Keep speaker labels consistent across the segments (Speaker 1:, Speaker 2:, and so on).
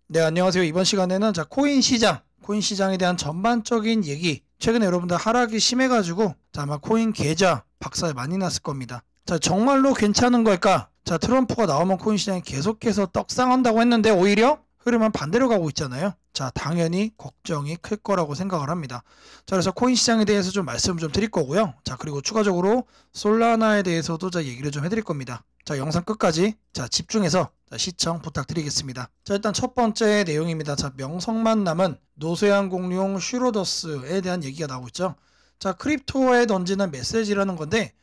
Speaker 1: 네, 안녕하세요. 이번 시간에는 코인 시장에 대한 전반적인 얘기. 최근에 여러분들 하락이 심해가지고 아마 코인 계좌 박살 많이 났을 겁니다. 정말로 괜찮은 걸까? 트럼프가 나오면 코인 시장이 계속해서 떡상한다고 했는데 오히려 흐름은 반대로 가고 있잖아요. 당연히 걱정이 클 거라고 생각을 합니다. 그래서 코인 시장에 대해서 좀 말씀을 좀 드릴 거고요. 그리고 추가적으로 솔라나에 대해서도 얘기를 좀 해드릴 겁니다. 영상 끝까지 집중해서 시청 부탁드리겠습니다. 일단 첫 번째 내용입니다. 명성만 남은 노쇠한 공룡 슈로더스에 대한 얘기가 나오고 있죠. 크립토에 던지는 메시지라는 건데,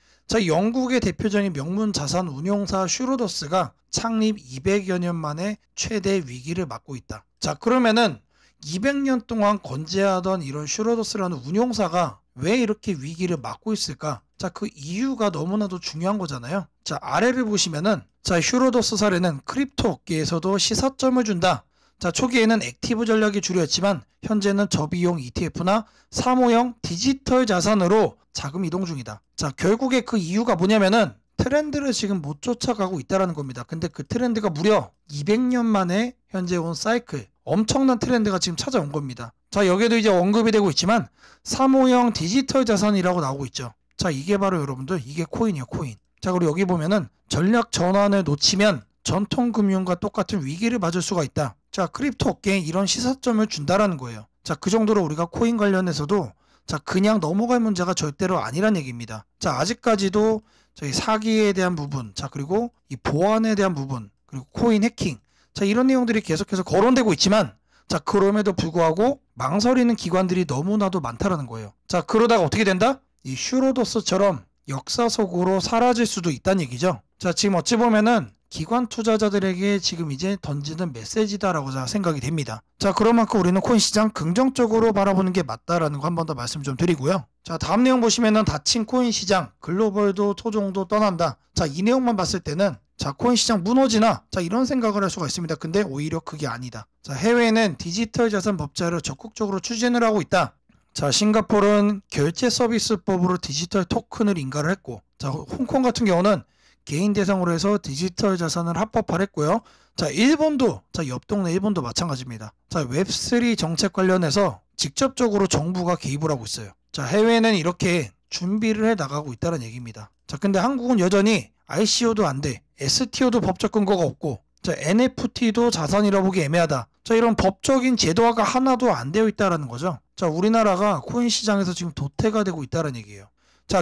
Speaker 1: 영국의 대표적인 명문 자산 운용사 슈로더스가 창립 200여 년 만에 최대 위기를 맞고 있다. 그러면은 200년 동안 건재하던 이런 슈로더스라는 운용사가 왜 이렇게 위기를 맞고 있을까? 그 이유가 너무나도 중요한 거잖아요. 아래를 보시면은 슈로더스 사례는 크립토 업계에서도 시사점을 준다. 초기에는 액티브 전략이 주류였지만 현재는 저비용 ETF나 사모형 디지털 자산으로 자금 이동 중이다. 결국에 그 이유가 뭐냐면은 트렌드를 지금 못 쫓아가고 있다는 겁니다. 근데 그 트렌드가 무려 200년 만에 현재 온 사이클, 엄청난 트렌드가 지금 찾아온 겁니다. 여기에도 이제 언급이 되고 있지만 사모형 디지털 자산이라고 나오고 있죠. 이게 바로 여러분들, 이게 코인이에요, 코인. 그리고 여기 보면은 전략 전환을 놓치면 전통 금융과 똑같은 위기를 맞을 수가 있다. 크립토 업계에 이런 시사점을 준다라는 거예요. 그 정도로 우리가 코인 관련해서도 그냥 넘어갈 문제가 절대로 아니란 얘기입니다. 아직까지도 사기에 대한 부분, 그리고 이 보안에 대한 부분, 그리고 코인 해킹, 이런 내용들이 계속해서 거론되고 있지만, 그럼에도 불구하고 망설이는 기관들이 너무나도 많다라는 거예요. 그러다가 어떻게 된다? 이 슈로더스처럼 역사 속으로 사라질 수도 있다는 얘기죠. 지금 어찌 보면은 기관 투자자들에게 지금 이제 던지는 메시지다라고 생각이 됩니다. 그런 만큼 우리는 코인 시장 긍정적으로 바라보는 게 맞다라는 거 한 번 더 말씀 좀 드리고요. 다음 내용 보시면은 닫힌 코인 시장, 글로벌도 토종도 떠난다. 이 내용만 봤을 때는 코인 시장 무너지나 이런 생각을 할 수가 있습니다. 근데 오히려 그게 아니다. 해외에는 디지털 자산 법제를 적극적으로 추진을 하고 있다. 싱가포르는 결제 서비스법으로 디지털 토큰을 인가를 했고, 홍콩 같은 경우는 개인 대상으로 해서 디지털 자산을 합법화했고요. 일본도, 옆 동네 일본도 마찬가지입니다. 웹3 정책 관련해서 직접적으로 정부가 개입을 하고 있어요. 해외는 이렇게 준비를 해 나가고 있다는 얘기입니다. 근데 한국은 여전히 ICO도 안 돼, STO도 법적 근거가 없고, NFT도 자산이라 보기 애매하다. 이런 법적인 제도화가 하나도 안 되어 있다는 거죠. 우리나라가 코인 시장에서 지금 도태가 되고 있다는 얘기예요.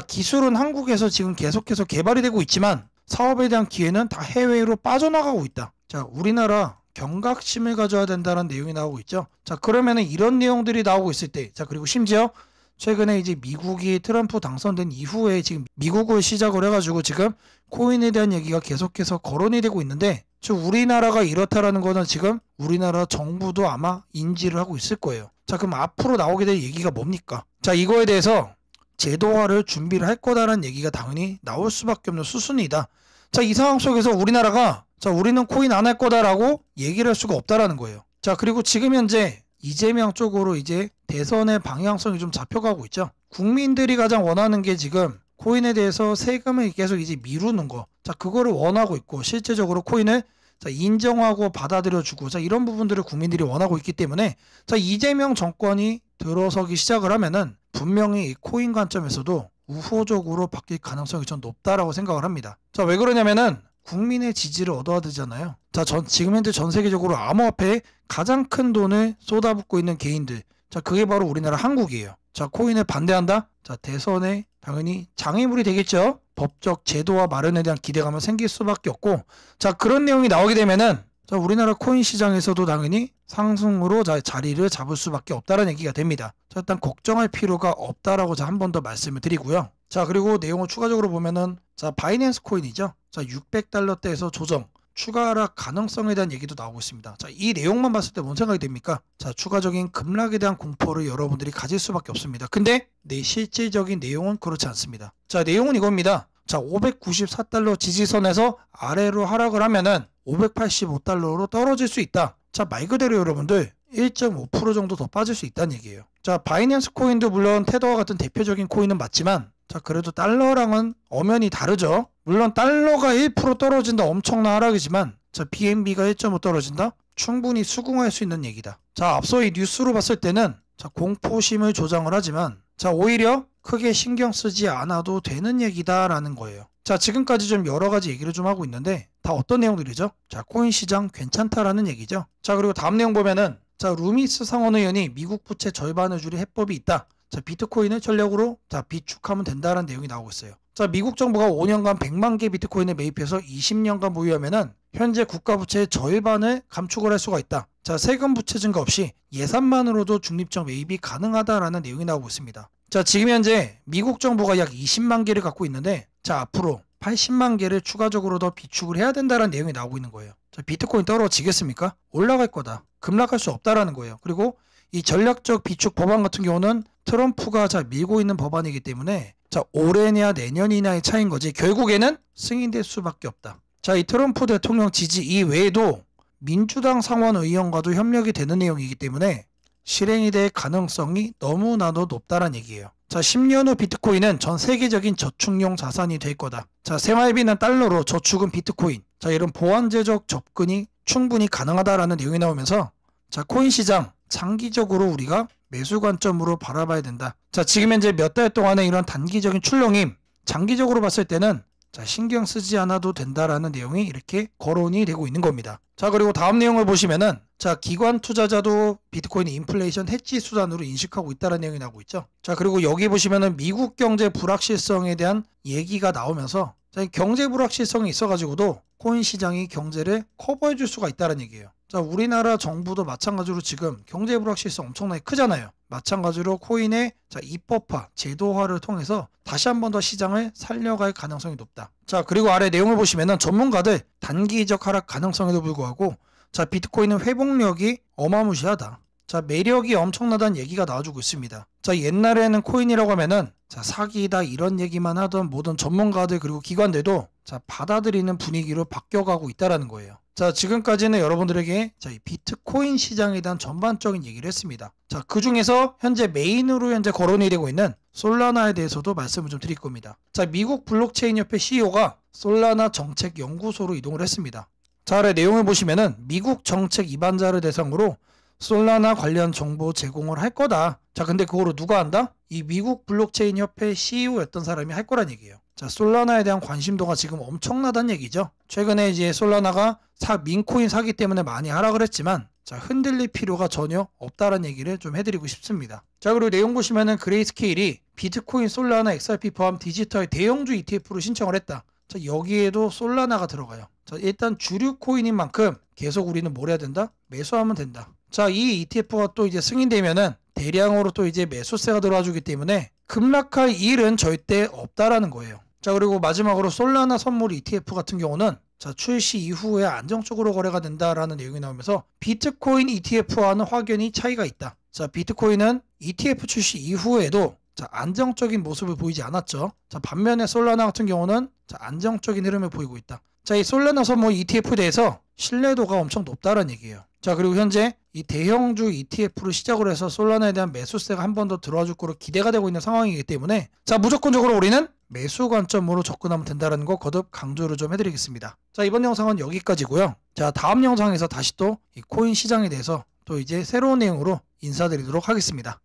Speaker 1: 기술은 한국에서 지금 계속해서 개발이 되고 있지만 사업에 대한 기회는 다 해외로 빠져나가고 있다. 우리나라 경각심을 가져야 된다는 내용이 나오고 있죠. 그러면은 이런 내용들이 나오고 있을 때, 그리고 심지어 최근에 이제 미국이 트럼프 당선된 이후에 지금 미국을 시작을 해가지고 지금 코인에 대한 얘기가 계속해서 거론이 되고 있는데, 우리나라가 이렇다라는 거는 지금 우리나라 정부도 아마 인지를 하고 있을 거예요. 그럼 앞으로 나오게 될 얘기가 뭡니까? 이거에 대해서 제도화를 준비를 할 거다라는 얘기가 당연히 나올 수밖에 없는 수순이다. 이 상황 속에서 우리나라가 우리는 코인 안 할 거다라고 얘기를 할 수가 없다라는 거예요. 그리고 지금 현재 이재명 쪽으로 이제 대선의 방향성이 좀 잡혀가고 있죠. 국민들이 가장 원하는 게 지금 코인에 대해서 세금을 계속 이제 미루는 거. 그거를 원하고 있고, 실제적으로 코인을 인정하고 받아들여주고, 이런 부분들을 국민들이 원하고 있기 때문에 이재명 정권이 들어서기 시작을 하면은 분명히 이 코인 관점에서도 우호적으로 바뀔 가능성이 전 높다라고 생각을 합니다. 왜 그러냐면은 국민의 지지를 얻어야 되잖아요. 지금 현재 전 세계적으로 암호화폐에 가장 큰 돈을 쏟아붓고 있는 개인들, 그게 바로 우리나라 한국이에요. 코인을 반대한다? 대선에 당연히 장애물이 되겠죠. 법적 제도와 마련에 대한 기대감은 생길 수밖에 없고, 그런 내용이 나오게 되면은 우리나라 코인 시장에서도 당연히 상승으로 자리를 잡을 수밖에 없다는 얘기가 됩니다. 일단 걱정할 필요가 없다라고 한 번 더 말씀을 드리고요. 그리고 내용을 추가적으로 보면은 바이낸스 코인이죠. 600달러대에서 조정, 추가 하락 가능성에 대한 얘기도 나오고 있습니다. 이 내용만 봤을 때 뭔 생각이 됩니까? 추가적인 급락에 대한 공포를 여러분들이 가질 수밖에 없습니다. 근데 실질적인 내용은 그렇지 않습니다. 내용은 이겁니다. 594달러 지지선에서 아래로 하락을 하면은 585달러로 떨어질 수 있다. 말 그대로 여러분들 1.5% 정도 더 빠질 수 있다는 얘기예요. 바이낸스 코인도 물론 테더와 같은 대표적인 코인은 맞지만, 그래도 달러랑은 엄연히 다르죠. 물론 달러가 1% 떨어진다 엄청난 하락이지만 BNB가 1.5 떨어진다? 충분히 수긍할 수 있는 얘기다. 자, 앞서 이 뉴스로 봤을 때는 자, 공포심을 조장을 하지만 자, 오히려 크게 신경 쓰지 않아도 되는 얘기다라는 거예요. 자, 지금까지 좀 여러 가지 얘기를 좀 하고 있는데 다 어떤 내용들이죠? 자, 코인 시장 괜찮다라는 얘기죠. 자, 그리고 다음 내용 보면은 자, 루미스 상원 의원이 미국 부채 절반을 줄일 해법이 있다. 자, 비트코인을 전략으로 자, 비축하면 된다라는 내용이 나오고 있어요. 자, 미국 정부가 5년간 100만 개 비트코인을 매입해서 20년간 보유하면은 현재 국가 부채의 절반을 감축을 할 수가 있다. 자, 세금 부채 증가 없이 예산만으로도 중립적 매입이 가능하다라는 내용이 나오고 있습니다. 자, 지금 현재 미국 정부가 약 20만 개를 갖고 있는데 자, 앞으로 80만 개를 추가적으로 더 비축을 해야 된다는 내용이 나오고 있는 거예요. 자, 비트코인 떨어지겠습니까? 올라갈 거다. 급락할 수 없다라는 거예요. 그리고 이 전략적 비축 법안 같은 경우는 트럼프가 자 밀고 있는 법안이기 때문에 자, 올해냐 내년이냐의 차이인 거지 결국에는 승인될 수밖에 없다. 자, 이 트럼프 대통령 지지 이외에도 민주당 상원 의원과도 협력이 되는 내용이기 때문에 실행이 될 가능성이 너무나도 높다는 얘기예요. 자, 10년 후 비트코인은 전 세계적인 저축용 자산이 될 거다. 자, 생활비는 달러로 저축은 비트코인. 자, 이런 보완제적 접근이 충분히 가능하다라는 내용이 나오면서 자, 코인 시장 장기적으로 우리가 매수 관점으로 바라봐야 된다. 자, 지금 현재 몇 달 동안의 이런 단기적인 출렁임 장기적으로 봤을 때는 자, 신경 쓰지 않아도 된다라는 내용이 이렇게 거론이 되고 있는 겁니다. 자, 그리고 다음 내용을 보시면은 자, 기관 투자자도 비트코인 인플레이션 해지 수단으로 인식하고 있다는 내용이 나오고 있죠. 자, 그리고 여기 보시면은 미국 경제 불확실성에 대한 얘기가 나오면서 자, 경제 불확실성이 있어가지고도 코인 시장이 경제를 커버해 줄 수가 있다는 얘기예요. 자, 우리나라 정부도 마찬가지로 지금 경제 불확실성 엄청나게 크잖아요. 마찬가지로 코인의 자, 입법화, 제도화를 통해서 다시 한 번 더 시장을 살려갈 가능성이 높다. 자, 그리고 아래 내용을 보시면은 전문가들 단기적 하락 가능성에도 불구하고 자, 비트코인은 회복력이 어마무시하다. 자, 매력이 엄청나다는 얘기가 나와주고 있습니다. 자, 옛날에는 코인이라고 하면은 자, 사기다 이런 얘기만 하던 모든 전문가들 그리고 기관들도 자, 받아들이는 분위기로 바뀌어가고 있다라는 거예요. 자, 지금까지는 여러분들에게 자, 이 비트코인 시장에 대한 전반적인 얘기를 했습니다. 자, 그 중에서 현재 메인으로 현재 거론이 되고 있는 솔라나에 대해서도 말씀을 좀 드릴 겁니다. 자, 미국 블록체인 협회 CEO가 솔라나 정책 연구소로 이동을 했습니다. 자, 아래 내용을 보시면은 미국 정책 입안자를 대상으로 솔라나 관련 정보 제공을 할 거다. 자, 근데 그거를 누가 한다? 이 미국 블록체인 협회 CEO였던 사람이 할 거란 얘기예요. 자, 솔라나에 대한 관심도가 지금 엄청나다는 얘기죠. 최근에 이제 솔라나가 민코인 사기 때문에 많이 하락을 했지만 자, 흔들릴 필요가 전혀 없다는 얘기를 좀 해드리고 싶습니다. 자, 그리고 내용 보시면은 그레이스케일이 비트코인, 솔라나, XRP 포함 디지털 대형주 ETF로 신청을 했다. 자, 여기에도 솔라나가 들어가요. 자, 일단 주류 코인인 만큼 계속 우리는 뭘 해야 된다? 매수하면 된다. 자, 이 ETF가 또 이제 승인되면은 대량으로 또 이제 매수세가 들어와주기 때문에 급락할 일은 절대 없다라는 거예요. 자, 그리고 마지막으로 솔라나 선물 ETF 같은 경우는 자, 출시 이후에 안정적으로 거래가 된다라는 내용이 나오면서 비트코인 ETF와는 확연히 차이가 있다. 자, 비트코인은 ETF 출시 이후에도 자, 안정적인 모습을 보이지 않았죠. 자, 반면에 솔라나 같은 경우는 자, 안정적인 흐름을 보이고 있다. 자, 이 솔라나 선물 ETF에 대해서 신뢰도가 엄청 높다는 얘기예요. 자, 그리고 현재 이 대형주 ETF를 시작으로 해서 솔라나에 대한 매수세가 한 번 더 들어와 줄 거로 기대가 되고 있는 상황이기 때문에 자, 무조건적으로 우리는 매수 관점으로 접근하면 된다는 거 거듭 강조를 좀 해드리겠습니다. 자, 이번 영상은 여기까지고요. 자, 다음 영상에서 다시 또 이 코인 시장에 대해서 또 이제 새로운 내용으로 인사드리도록 하겠습니다.